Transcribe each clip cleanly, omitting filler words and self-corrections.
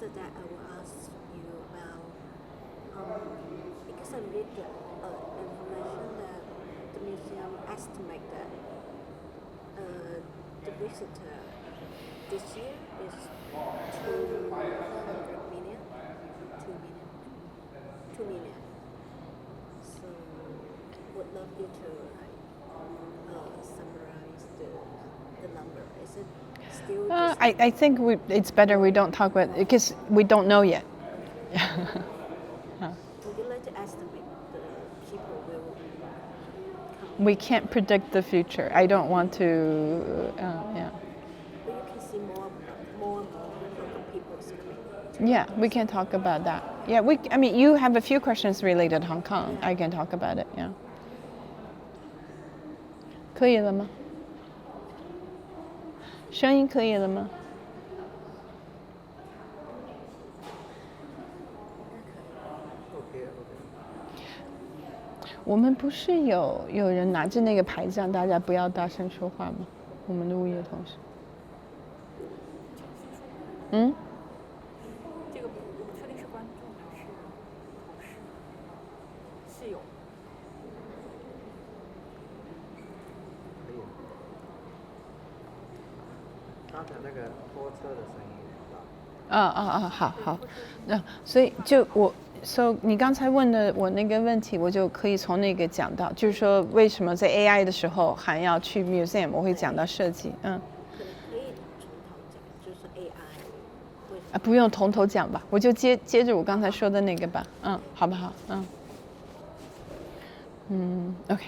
after that, I will ask you about because I read the information that the museum estimate that the visitor this year is 200 million, 2 million, 2 million. So would love you to summarize the number. Is it still? I think it's better we don't talk about it because we don't know yet. Would you like to estimate the people will come? We can't predict the future. I don't want to. Yeah. But you can see more local people coming. Yeah, we can talk about that. Yeah, I mean, you have a few questions related to Hong Kong. I can talk about it. Yeah. 可以了吗？声音可以了吗？我们不是有人拿着那个牌子让大家不要大声说话吗？我们的物业同事。嗯？这个我不确定是观众还是同事，是有。可以。刚才那个拖车的声音好，所以So 你刚才问的我那个问题，我就可以从那个讲到，就是说为什么在 AI 的时候还要去 museum， 我会讲到设计，可以从头讲，就是 AI。不用从头讲吧，我就接着我刚才说的那个吧，好不好？OK。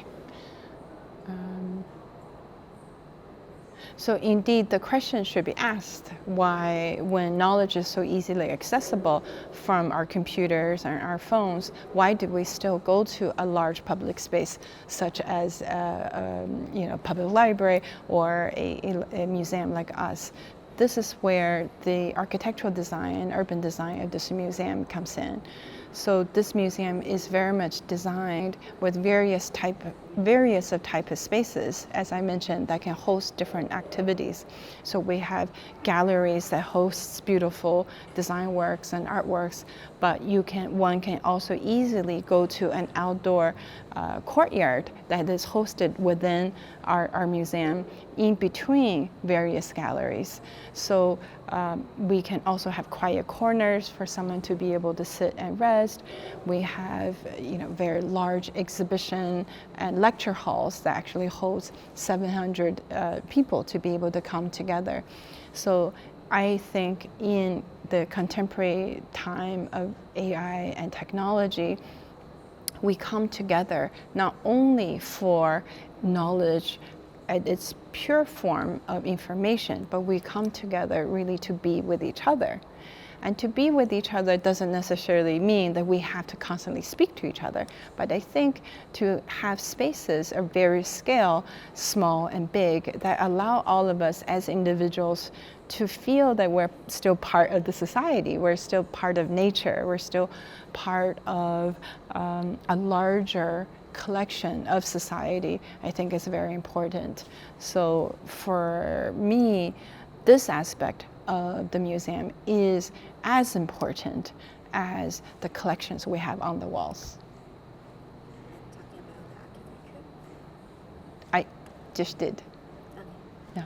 So indeed, the question should be asked why, when knowledge is so easily accessible from our computers and our phones, why do we still go to a large public space such as public library or a museum like us? This is where the architectural design, urban design of this museum comes in. So this museum is very much designed with various type of spaces, as I mentioned, that can host different activities. So we have galleries that hosts beautiful design works and artworks, but one can also easily go to an outdoor courtyard that is hosted within our museum in between various galleries. So we can also have quiet corners for someone to be able to sit and rest. We have very large exhibition and lecture halls that actually holds 700 people to be able to come together. So I think in the contemporary time of AI and technology, we come together not only for knowledge at its pure form of information, but we come together really to be with each other. And to be with each other doesn't necessarily mean that we have to constantly speak to each other. But I think to have spaces of various scale, small and big, that allow all of us as individuals to feel that we're still part of the society, we're still part of nature, we're still part of a larger collection of society, I think is very important. So for me, this aspect of the museum is as important as the collections we have on the walls. Talking about architecture. I just did. Okay. Yeah.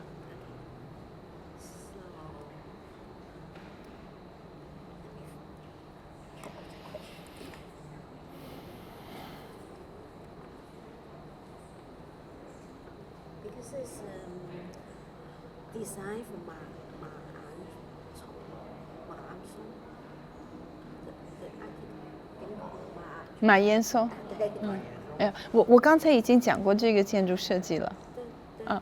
Because it's designed for Ma Armstrong, the architect, 马岩松。对。我刚才已经讲过这个建筑设计了。对。我想。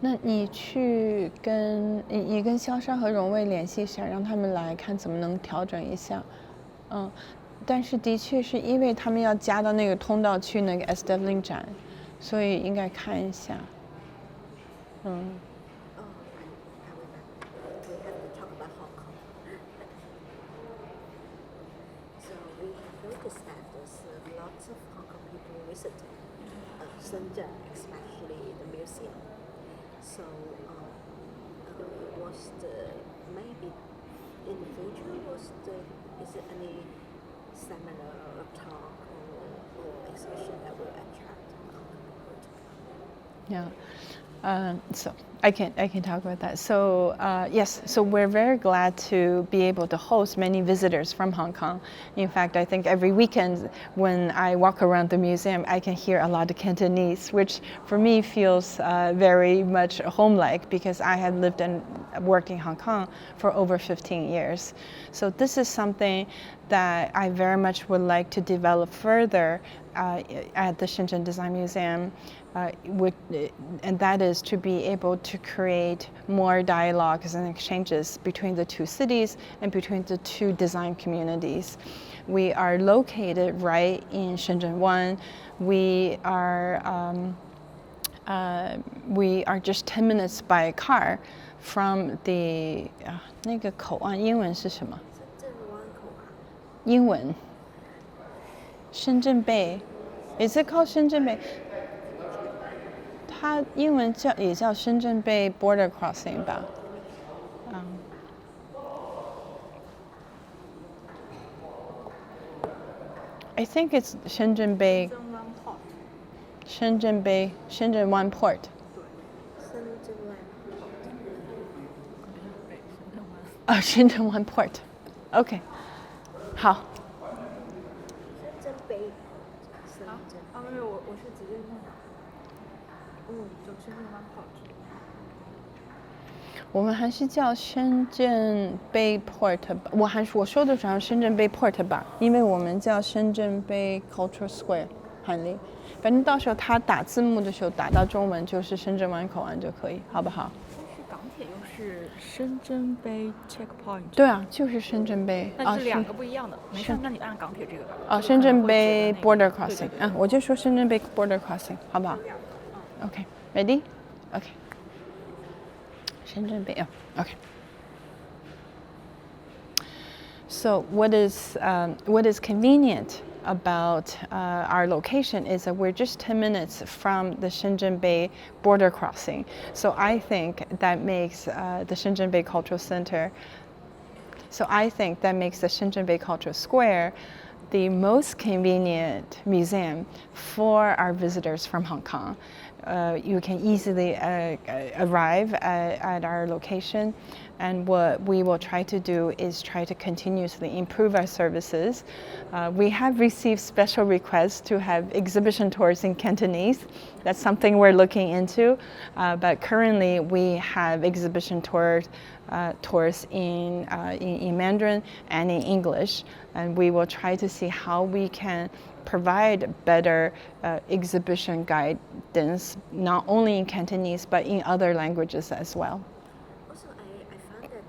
那你去跟肖商和荣卫联系一下，让他们来看怎么能调整一下。但是的确是因为他们要加到那个通道去那个 S Devlin 展，所以应该看一下。嗯。Oh, I remember. We have to talk about Hong Kong. So we have noticed that there's lots of Hong Kong people visiting Shenzhen, especially the museum. So was the maybe in the future is there any seminar or talk or exhibition that will attract Hong Kong people to come? Yeah. So I can talk about that. So yes, so we're very glad to be able to host many visitors from Hong Kong. In fact, I think every weekend when I walk around the museum, I can hear a lot of Cantonese, which for me feels very much home-like because I have lived and worked in Hong Kong for over 15 years. So this is something that I very much would like to develop further at the Shenzhen Design Museum. And that is to be able to create more dialogues and exchanges between the two cities and between the two design communities. We are located right in Shenzhen 1. We are just 10 minutes by car from the 那个口岸英文是什么？英文。深圳 Bay. Is it called Shenzhen Bay? 它英文也叫深圳 Bay Border Crossing 吧。I think it's Shenzhen Bay. Shenzhen One Port. 深圳 One Port. OK. 好。深圳 Bay. 没有，我是直接弄的。就深圳湾 port。我们还是叫深圳 Bay Port 吧，我说的主要深圳 Bay Port 吧，因为我们叫深圳 Bay Cultural Square 韩丽，反正到时候他打字幕的时候打到中文就是深圳湾口岸就可以，好不好？但是港铁又是深圳 Bay Checkpoint。对啊，就是深圳 Bay。但是两个不一样的，没事，那你按港铁这个吧。深圳 Bay Border Crossing，我就说深圳 Bay Border Crossing，好不好？OK, ready? OK. Shenzhen Bay. Okay. So what is convenient about our location is that we're just 10 minutes from the Shenzhen Bay border crossing. So I think that makes the Shenzhen Bay Cultural Center. So I think that makes the Shenzhen Bay Cultural Square the most convenient museum for our visitors from Hong Kong. You can easily arrive at our location, and what we will try to do is try to continuously improve our services. We have received special requests to have exhibition tours in Cantonese. That's something we're looking into, but currently we have exhibition tours in Mandarin and in English, and we will try to see how we can provide better exhibition guidance, not only in Cantonese but in other languages as well. Also, I found that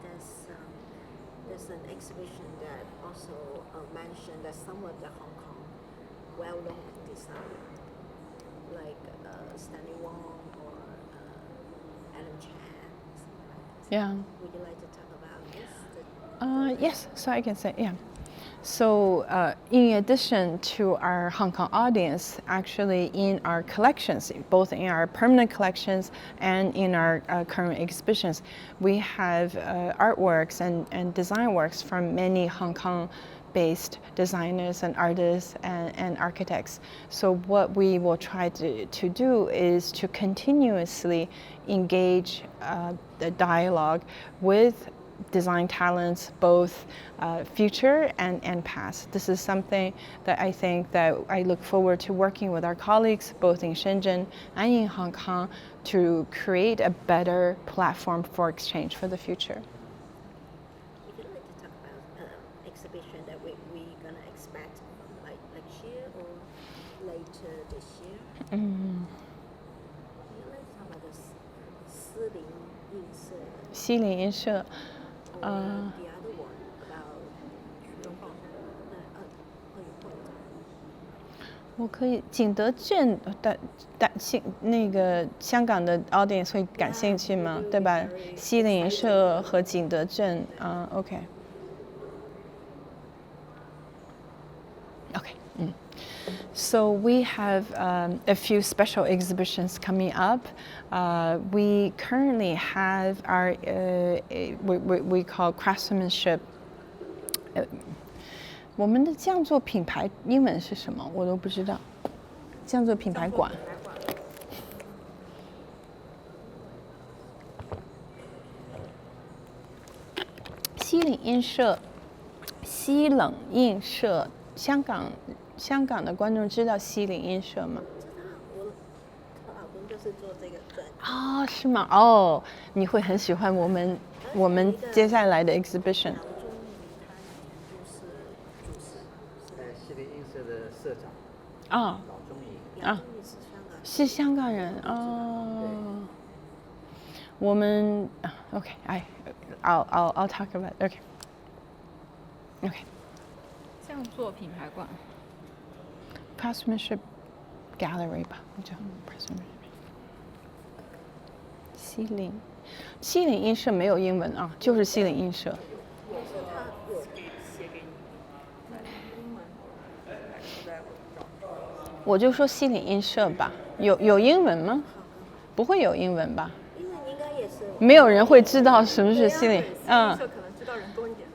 there's an exhibition that also mentioned that some of the Hong Kong well-known design, like Stanley Wong or Alan Chan. Yeah. Would you like to talk about this? Yes, so I can say, yeah. So in addition to our Hong Kong audience, actually in our collections, both in our permanent collections and in our current exhibitions, we have artworks and design works from many Hong Kong-based designers and artists and architects. So what we will try to do is to continuously engage the dialogue with design talents, both future and past. This is something that I think that I look forward to working with our colleagues, both in Shenzhen and in Hong Kong, to create a better platform for exchange for the future. Would you like to talk about exhibition that we're gonna expect like next year or later this year? Would you like to talk about the 西泠印社 the other one about 我可以景德镇那个香港的 audience 会感兴趣吗？ Yeah, 对吧？ very 西泠社和景德镇啊 ，OK。Okay. So we have a few special exhibitions coming up. We currently have our we call craftsmanship. 我们的匠作品牌英文是什么？我都不知道。匠作品牌馆。西泠印社，西冷印社，香港的观众知道西泠印社吗？我老公就是做这个专辑。哦，是吗？哦，你会很喜欢我们接下来的 exhibition。西泠印社的社长。啊。老中医。啊。是香港人哦。我们 OK，I'll talk about OK。匠作品牌馆。Craftsmanship Gallery 吧，我叫 Craftsmanship。西泠印社没有英文啊，就是西泠印社。我就说西泠印社吧，有英文吗？不会有英文吧？英文应该也是。没有人会知道什么是西泠。嗯。可能知道人多一点。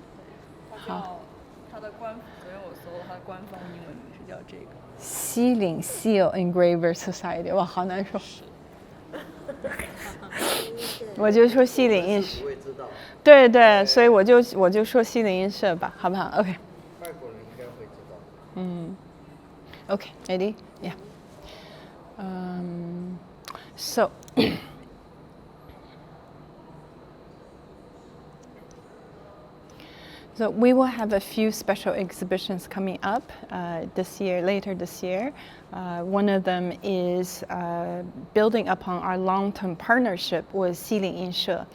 好。它的昨天我搜它的官方英文名是叫这个。西泠 Seal Engraver Society， 哇，好难说。我就说西泠印社。对对，所以我就说西泠印社吧，好不好 ？OK。外国人应该会知道。Okay, ready? Yeah. So we will have a few special exhibitions coming up later this year. One of them is building upon our long-term partnership with Xilin Yinshe.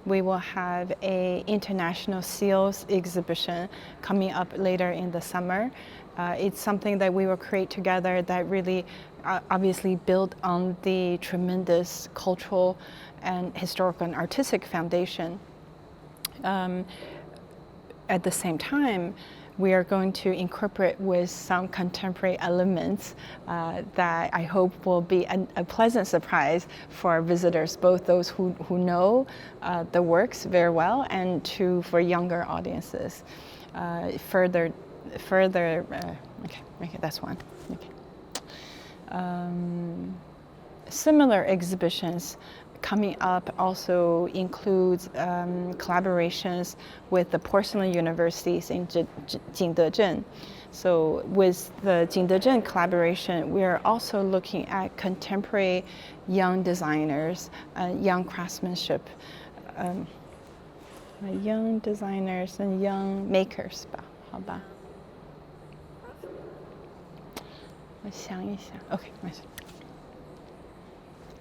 We will have an international seals exhibition coming up later in the summer. It's something that we will create together that really obviously build on the tremendous cultural and historical and artistic foundation. At the same time, we are going to incorporate with some contemporary elements that I hope will be a pleasant surprise for our visitors, both those who know the works very well and for younger audiences. Okay, that's one. Okay. Similar exhibitions coming up also includes collaborations with the porcelain universities in Jingdezhen. So with the Jingdezhen collaboration, we are also looking at contemporary young designers, young craftsmanship, young designers and young makers 吧，好吧。我想一想 ，OK， 没事。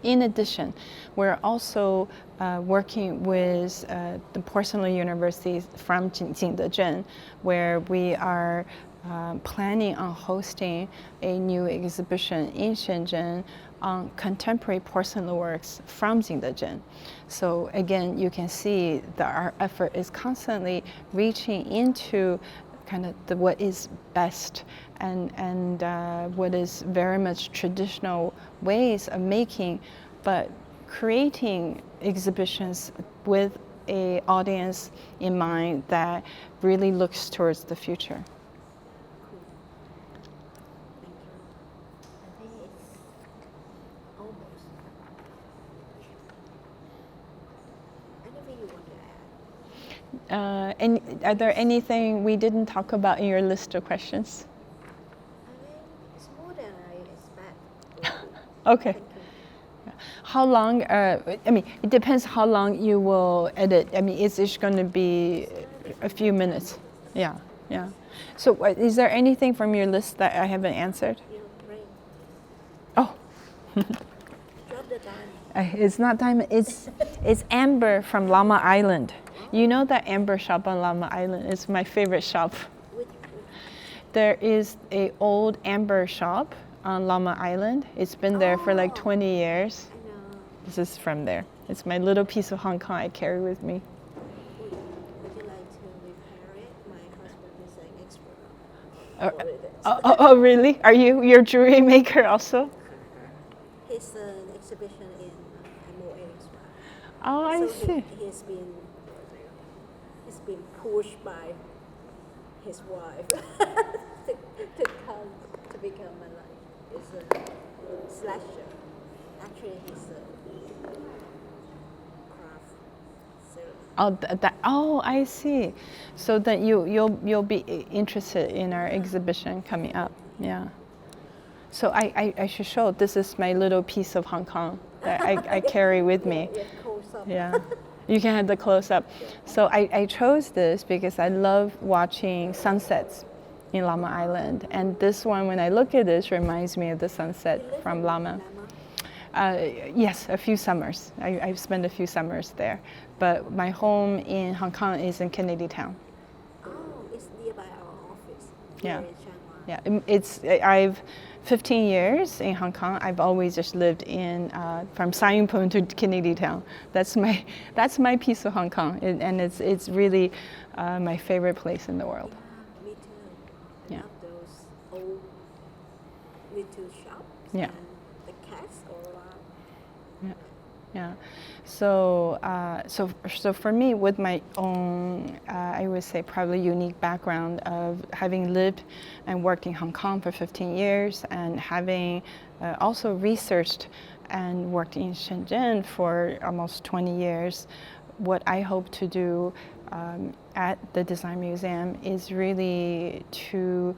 In addition, we're also working with the porcelain universities from Jingdezhen, where we are planning on hosting a new exhibition in Shenzhen on contemporary porcelain works from Jingdezhen. So again, you can see that our effort is constantly reaching into kind of what is best and what is very much traditional ways of making, but creating exhibitions with an audience in mind that really looks towards the future. I think it's almost. Anything you want to add? And are there anything we didn't talk about in your list of questions? I think it's more than I expect. Okay. How long, I mean, it depends how long you will edit. I mean, it's just going to be a few minutes. Yeah, yeah. So is there anything from your list that I haven't answered? Oh. Drop the diamond. It's not diamond, it's amber from Llama Island. You know that amber shop on Llama Island? It's my favorite shop. There is an old amber shop on Llama Island. It's been there for like Oh. 20 years. I know. This is from there. It's my little piece of Hong Kong I carry with me. Would you like to repair it? My husband is an expert Uh, for it. Oh, really? Are you're a jewelry maker also? His exhibition in MOA as well. Oh, I So see. he's been pushed by his wife to come to become he's a slasher. Actually, he's a craft seller. Oh, I see. So then you'll be interested in our exhibition coming up. Yeah. So I should show. This is my little piece of Hong Kong that I carry with me. Yeah, close up. Yeah. You can have the close up. So I chose this because I love watching sunsets in Llama Island. And this one, when I look at this, reminds me of the sunset You live from in Llama. Yes, a few summers. I've spent a few summers there. But my home in Hong Kong is in Kennedy Town. Oh, it's nearby our office. Yeah. Here in Shanghai. Yeah, I've 15 years in Hong Kong. I've always just lived in from Sai Ying Pung to Kennedy Town. That's my piece of Hong Kong, and it's really my favorite place in the world. Yeah, me too. I Yeah. love those old little shops. Yeah. And the cats go around. Yeah. So for me, with my own, I would say probably unique background of having lived and worked in Hong Kong for 15 years and having also researched and worked in Shenzhen for almost 20 years, what I hope to do at the Design Museum is really to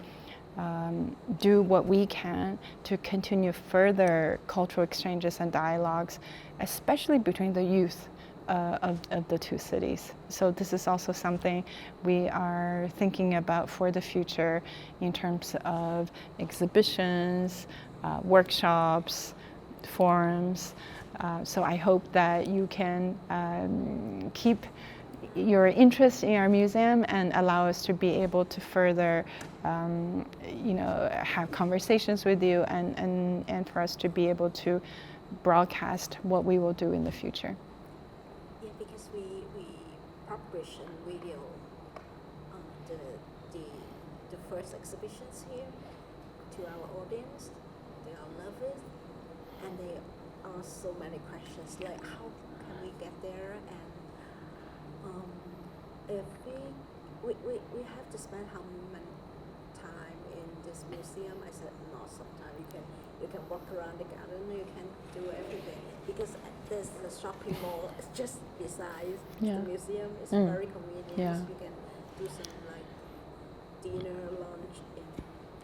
do what we can to continue further cultural exchanges and dialogues, especially between the youth of the two cities. So this is also something we are thinking about for the future in terms of exhibitions, workshops, forums. So I hope that you can keep your interest in our museum and allow us to be able to further have conversations with you and for us to be able to broadcast what we will do in the future. Yeah, because we publish a video on the first exhibitions here to our audience, to our lovers, and they ask so many questions like how can we get there, and if we have to spend how much time in this museum. I said no, sometimes you can walk around the garden, you can do everything because there's the shopping mall just beside Yeah. the museum. It's Mm. very convenient. Yeah. You can do some like dinner, lunch.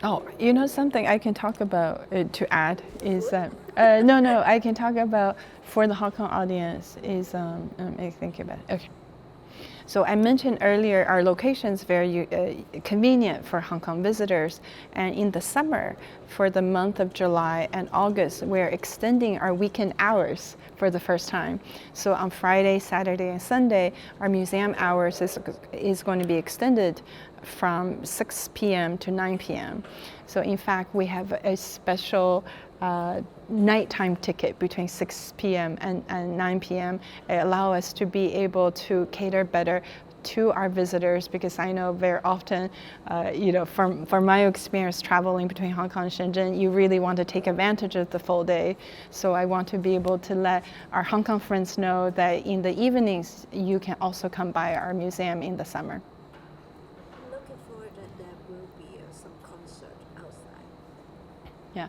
Oh, you know something I can talk about to add is that no, I can talk about for the Hong Kong audience is let me think about it. Okay. So I mentioned earlier our location is very convenient for Hong Kong visitors, and in the summer, for the month of July and August, we're extending our weekend hours for the first time. So on Friday, Saturday, and Sunday, our museum hours is going to be extended from 6 p.m. to 9 p.m. So in fact, we have a special nighttime ticket between 6 p.m. and 9 p.m. It allows us to be able to cater better to our visitors, because I know very often, from my experience traveling between Hong Kong and Shenzhen, you really want to take advantage of the full day. So I want to be able to let our Hong Kong friends know that in the evenings, you can also come by our museum in the summer. I'm looking forward that there will be some concert outside. Yeah,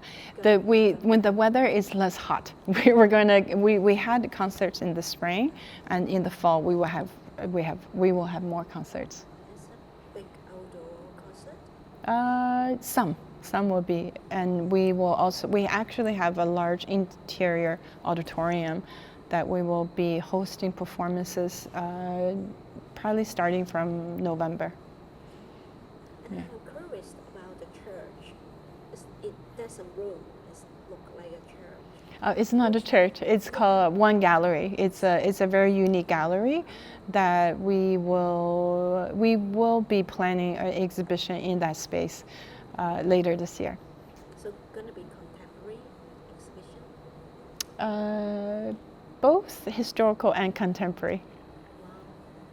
when the weather is less hot, we had concerts in the spring, and in the fall we will have more concerts. It's a big outdoor concert. Some will be, and we actually have a large interior auditorium that we will be hosting performances probably starting from November. And Yeah. I'm curious about the church. There's a room. It looks like a church. It's not a church. It's called One Gallery. It's a very unique gallery that we will be planning an exhibition in that space later this year. So gonna be Both historical and contemporary. Wow.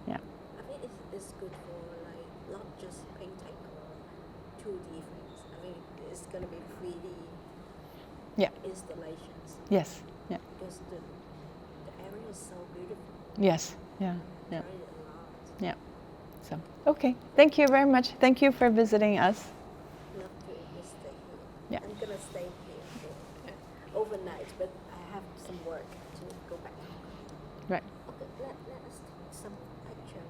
Yeah. I think it's good for like not just painting or 2D things. I mean, it's gonna be 3D Yeah. installations Yes. Yeah. because the area is so beautiful. Yes. Yeah. Yeah. Tried it a lot. Yeah. So, okay. Thank you very much. Thank you for visiting us. Love to stay here. Yeah. I'm gonna stay here for overnight, but I have some work to go back. Right. Okay, let us take some picture.